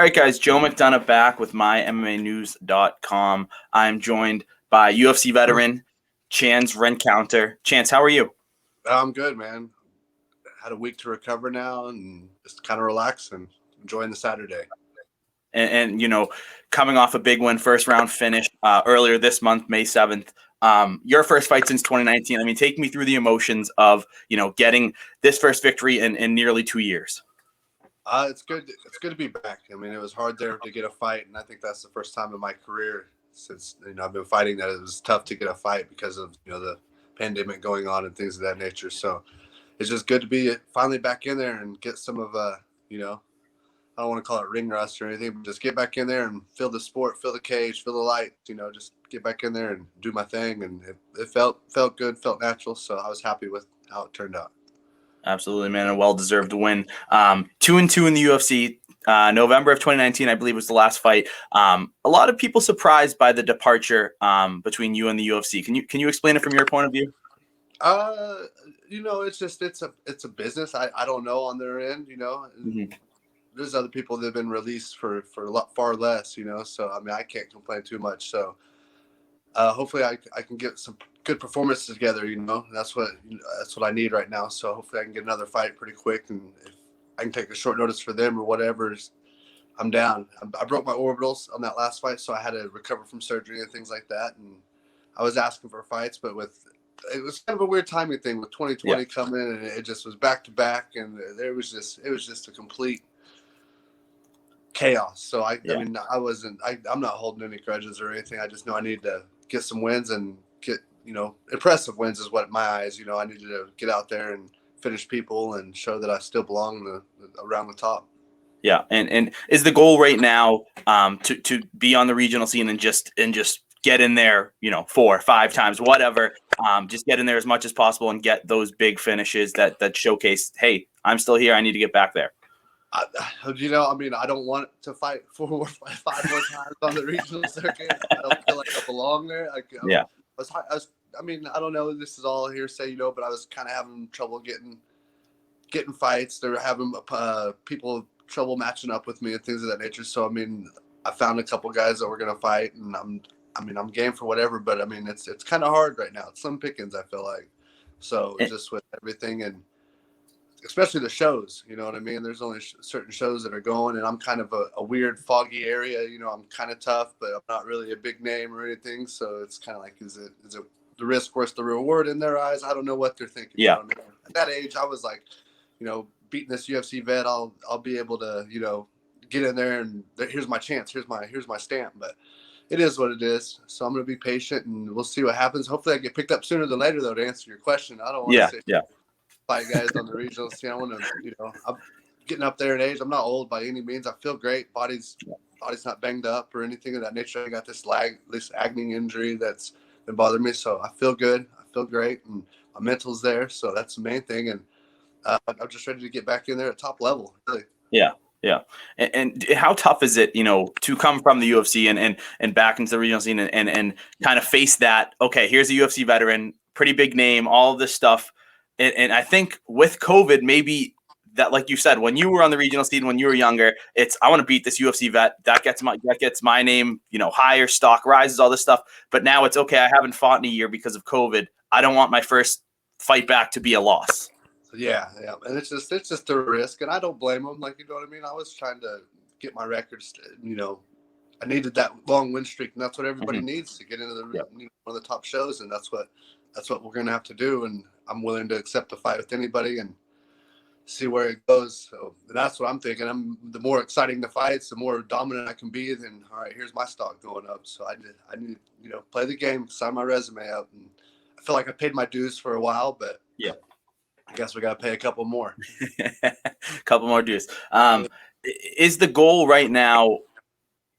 All right, guys, Joe McDonough back with MyMMAnews.com. I'm joined by UFC Veteran Chance Rencountre. Chance, how are you? I'm good, man. Had a week to recover now and just kind of relax and enjoying the Saturday. And coming off a big win, first round finish earlier this month, May 7th. Your first fight since 2019. I mean, take me through the emotions of, getting this first victory in nearly 2 years. It's good. It's good to be back. I mean, it was hard there to get a fight, and I think that's the first time in my career since I've been fighting that it was tough to get a fight because of the pandemic going on and things of that nature. So it's just good to be finally back in there and get some of I don't want to call it ring rust or anything, but just get back in there and feel the sport, feel the cage, feel the light. Just get back in there and do my thing, and it felt good, felt natural. So I was happy with how it turned out. Absolutely, man. A well-deserved win. 2-2 in the UFC. November of 2019, I believe, was the last fight. A lot of people surprised by the departure between you and the UFC. Can you explain it from your point of view? It's a business. I don't know on their end. Mm-hmm. There's other people that have been released for a lot far less. So I mean, I can't complain too much. So hopefully I can get some good performances together. That's what I need right now. So hopefully I can get another fight pretty quick, and if I can take a short notice for them or whatever, I'm down. I broke my orbitals on that last fight, so I had to recover from surgery and things like that. And I was asking for fights, but it was kind of a weird timing thing with 2020 coming in, and it just was back to back, and it was just a complete chaos. So I mean, I'm not holding any grudges or anything. I just know I need to get some wins and get, impressive wins is what my eyes, I needed to get out there and finish people and show that I still belong around the top. Yeah. And is the goal right now to be on the regional scene and just get in there, 4 or 5 times, whatever, just get in there as much as possible and get those big finishes that showcase, hey, I'm still here. I need to get back there. I mean, I don't want to fight 4 or 5 more times on the regional circuit. I don't feel like I belong there. I mean, I don't know. This is all hearsay, but I was kind of having trouble getting fights. They're having people trouble matching up with me and things of that nature. So, I mean, I found a couple guys that were going to fight, and I'm game for whatever. But I mean, it's kind of hard right now. It's slim pickings, I feel like. So just with everything and especially the shows, you know what I mean? There's only certain shows that are going, and I'm kind of a weird, foggy area. I'm kind of tough, but I'm not really a big name or anything. So it's kind of like, is it the risk worth the reward in their eyes? I don't know what they're thinking. Yeah. You know what I mean? At that age, I was like, beating this UFC vet, I'll be able to, get in there and here's my chance. Here's my stamp. But it is what it is. So I'm going to be patient and we'll see what happens. Hopefully I get picked up sooner than later, though, to answer your question. I don't want to say fight guys on the regional scene. I want to, I'm getting up there in age. I'm not old by any means. I feel great. Body's not banged up or anything of that nature. I got this agony injury that's been bothering me. So I feel good. I feel great. And my mental's there. So that's the main thing. And I'm just ready to get back in there at top level. Really. Yeah. Yeah. And how tough is it, to come from the UFC and back into the regional scene and kind of face that, okay, here's a UFC veteran, pretty big name, all of this stuff. And I think with COVID, maybe that, like you said, when you were on the regional scene, when you were younger, it's, I want to beat this UFC vet. That gets my name, higher, stock rises, all this stuff. But now it's okay. I haven't fought in a year because of COVID. I don't want my first fight back to be a loss. Yeah, and it's just a risk, and I don't blame them. Like, you know what I mean? I was trying to get my records. I needed that long win streak, and that's what everybody needs to get into one of the top shows, and that's what we're gonna have to do. And I'm willing to accept a fight with anybody and see where it goes. So that's what I'm thinking. The more exciting the fights, the more dominant I can be. Then all right, here's my stock going up. So I need play the game, sign my resume up, and I feel like I paid my dues for a while, but yeah. I guess we got to pay a couple more. Couple more dues. Is the goal right now?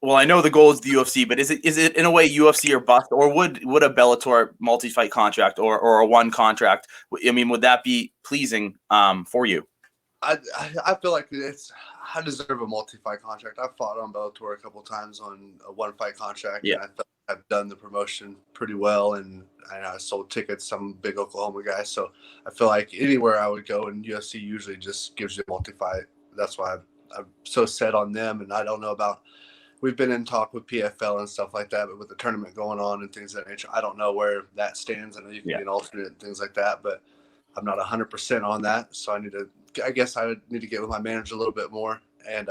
Well, I know the goal is the UFC, but is it in a way UFC or bust, or would a Bellator multi-fight contract or a one contract? I mean, would that be pleasing for you? I feel like I deserve a multi-fight contract. I've fought on Bellator a couple times on a one-fight contract. Yeah. And I feel like I've done the promotion pretty well, and I sold tickets. I'm a big Oklahoma guy, so I feel like anywhere I would go in UFC usually just gives you a multi-fight. That's why I'm so set on them, and I don't know about. We've been in talk with PFL and stuff like that, but with the tournament going on and things of that nature, I don't know where that stands. I know you can be an alternate and things like that, but I'm not 100% on that. So I guess I would need to get with my manager a little bit more and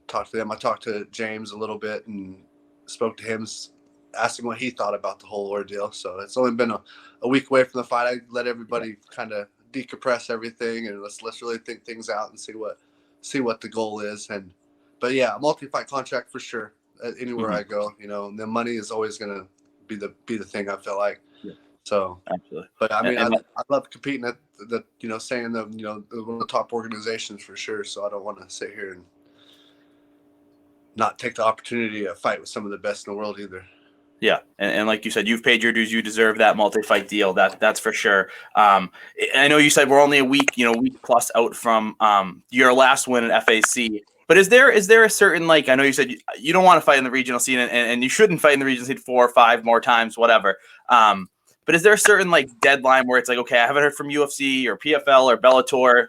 talk to them. I talked to James a little bit and spoke to him, asked him what he thought about the whole ordeal. So it's only been a week away from the fight. I let everybody kind of decompress everything and let's really think things out and see what the goal is. But yeah, a multi-fight contract for sure. Anywhere I go, and the money is always going to be the thing. I feel like. Yeah. So absolutely. But I mean, I love competing at saying one of the top organizations for sure. So I don't want to sit here and not take the opportunity to fight with some of the best in the world either. Yeah, and like you said, you've paid your dues. You deserve that multi-fight deal. That's for sure. I know you said we're only a week plus out from your last win at FAC. But is there a certain, like, I know you said you don't want to fight in the regional scene and you shouldn't fight in the regional scene 4 or 5 more times, whatever. But is there a certain like deadline where it's like, okay, I haven't heard from UFC or PFL or Bellator.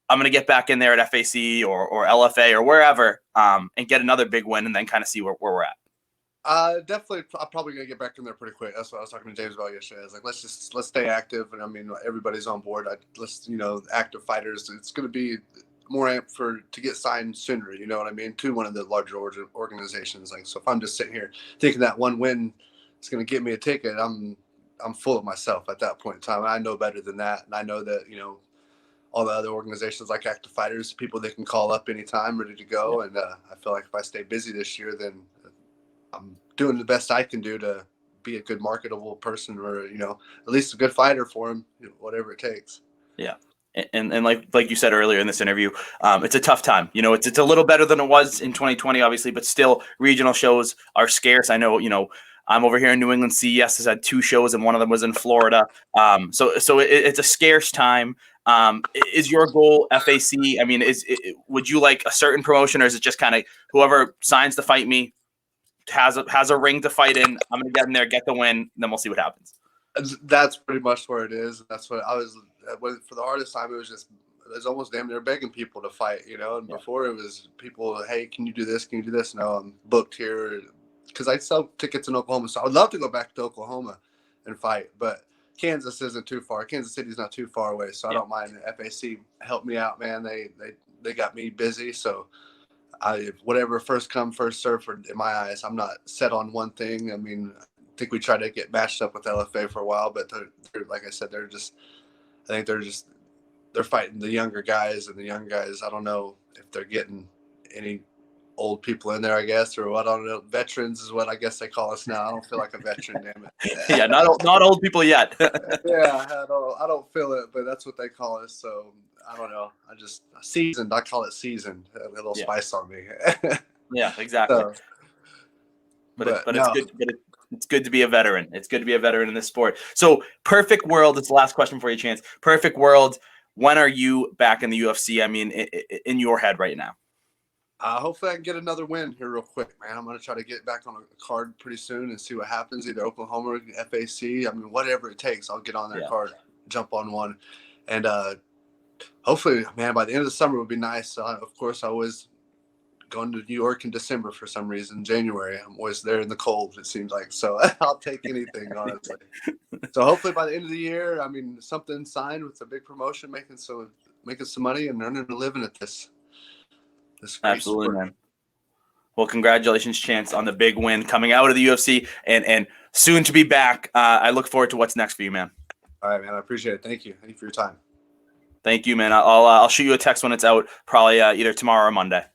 I'm going to get back in there at FAC or LFA or wherever and get another big win and then kind of see where we're at. Definitely, I'm probably gonna get back in there pretty quick. That's what I was talking to James about yesterday. I was like, let's stay active, and I mean, everybody's on board. Active fighters. It's gonna be more amped to get signed sooner. You know what I mean? To one of the larger organizations. Like, so if I'm just sitting here thinking that one win is gonna get me a ticket, I'm full of myself at that point in time. I know better than that, and I know that all the other organizations like Active Fighters, people they can call up anytime, ready to go. And I feel like if I stay busy this year, then I'm doing the best I can do to be a good marketable person or, at least a good fighter for him, whatever it takes. Yeah. And like you said earlier in this interview, it's a tough time. It's a little better than it was in 2020, obviously, but still regional shows are scarce. I know, I'm over here in New England. CES has had 2 shows and one of them was in Florida. So it's a scarce time. Is your goal FAC? I mean, would you like a certain promotion or is it just kind of whoever signs to fight me has a ring to fight in? I'm going to get in there, get the win, then we'll see what happens. That's pretty much where it is. That's what I was for the hardest time. It was almost damn near begging people to fight, and before it was people, hey, can you do this? Can you do this? No, I'm booked here because I sell tickets in Oklahoma. So I would love to go back to Oklahoma and fight, but Kansas isn't too far. Kansas City's not too far away. So I don't mind. FAC helped me out, man. They got me busy. So whatever first come, first serve in my eyes. I'm not set on one thing. I mean, I think we tried to get matched up with LFA for a while, but they're like I said, they're fighting the younger guys, and the young guys, I don't know if they're getting any old people in there, I guess, or what. I don't know. Veterans is what I guess they call us now. I don't feel like a veteran, damn it. Yeah, not old people yet. Yeah, I don't feel it, but that's what they call us. So I don't know. Seasoned. I call it seasoned. A little spice on me. Yeah, exactly. So, but it's good. But it's good to be a veteran. It's good to be a veteran in this sport. So, perfect world. It's the last question for you, Chance. Perfect world. When are you back in the UFC? I mean, in your head right now. Hopefully I can get another win here real quick, man. I'm going to try to get back on a card pretty soon and see what happens, either Oklahoma or FAC. I mean, whatever it takes, I'll get on that card, jump on one. And hopefully, man, by the end of the summer would be nice. Of course, I was going to New York in December for some reason. January, I'm always there in the cold, it seems like. So I'll take anything, honestly. So hopefully by the end of the year, I mean, something signed with a big promotion, making some money and earning a living at this. Absolutely, sport. Man. Well, congratulations, Chance, on the big win coming out of the UFC and soon to be back. I look forward to what's next for you, man. All right, man. I appreciate it. Thank you. Thank you for your time. Thank you, man. I'll shoot you a text when it's out, probably either tomorrow or Monday.